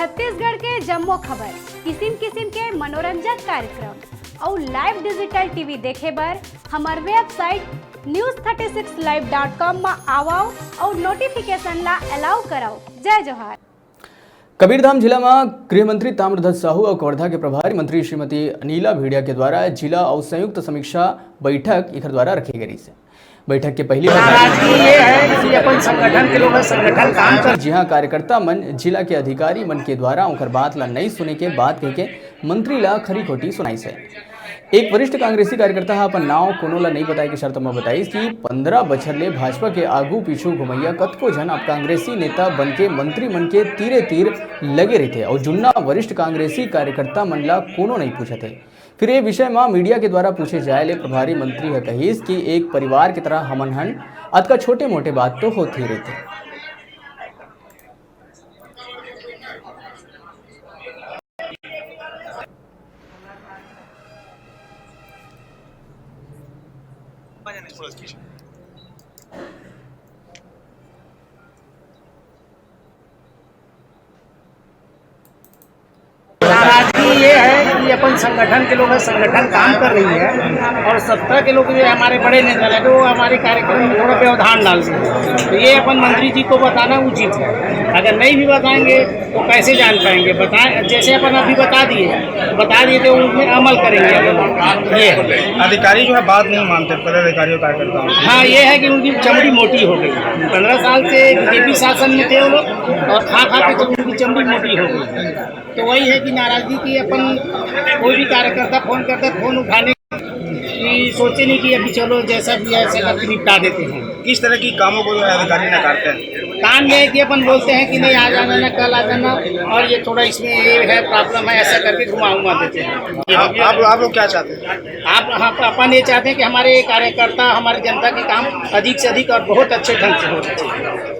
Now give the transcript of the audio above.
छत्तीसगढ़ के जम्मो खबर, किसिम किसिम के मनोरंजक कार्यक्रम और लाइव डिजिटल टीवी देखे बर हमार वेबसाइट news36live.com में आओ और नोटिफिकेशन ला अलाउ कराओ। जय जोहार। कबीरधाम जिला में गृहमंत्री ताम्रध्वज साहू और कवर्धा के प्रभारी मंत्री श्रीमती अनिला भेड़िया के द्वारा जिला और संयुक्त समीक्षा बैठक इकर द्वारा रखी गई है। बैठक के पहली संगठन के लोग संगठन काम कर जी हाँ कार्यकर्ता मन जिला के अधिकारी मन के द्वारा उनकर बात ला नहीं सुने के बात कह के मंत्री ला खरी खोटी सुनाई से। एक वरिष्ठ कांग्रेसी कार्यकर्ता अपन नाव कोनो ला नहीं बताए के शर्त में बताई कि 15 बछर ले भाजपा के आगू पीछू घुमैया कतको जन अब कांग्रेसी नेता बन के मंत्री मन के तीरे तीर लगे रहते और जुन्ना वरिष्ठ कांग्रेसी कार्यकर्ता मन ला कोनो नहीं पूछते। फिर ये विषय में मीडिया के द्वारा पूछे जाए ले प्रभारी मंत्री है कहीस कि एक परिवार की तरह हमन हन अतका छोटे मोटे बात तो होती ही रहते। ये है कि अपन संगठन के लोग संगठन काम कर रही है और सत्ता के लोग जो हमारे बड़े नेता है वो हमारे कार्यक्रम में थोड़ा व्यवधान डाल दें, तो ये अपन मंत्री जी को बताना उचित है। अगर नहीं भी बताएंगे तो कैसे जान पाएंगे? बताएं जैसे अपन अभी बता दिए तो उनमें अमल करेंगे। ये अधिकारी जो है बात नहीं मानते पदाधिकारियों कार्यकर्ताओं। हाँ, ये है कि उनकी चमड़ी मोटी हो गई। 15 साल से बीजेपी शासन में थे वो लोग और खा के तो उनकी चमड़ी मोटी हो गई। तो वही है कि नाराजगी की अपन कोई भी कार्यकर्ता फोन करता है, फोन उठाने की सोचे नहीं कि अभी चलो जैसा भी है ऐसा करके निपटा देते हैं। किस तरह की कामों को जो है अधिकारी नकारते हैं? काम में है कि अपन बोलते हैं कि नहीं आ जाना ना कल आ जाना और ये थोड़ा इसमें ये है प्रॉब्लम है, ऐसा करके घुमा देते हैं। आप लोग क्या चाहते हैं? अपन ये चाहते हैं कि हमारे कार्यकर्ता हमारी जनता के काम अधिक से अधिक और बहुत अच्छे ढंग से हो।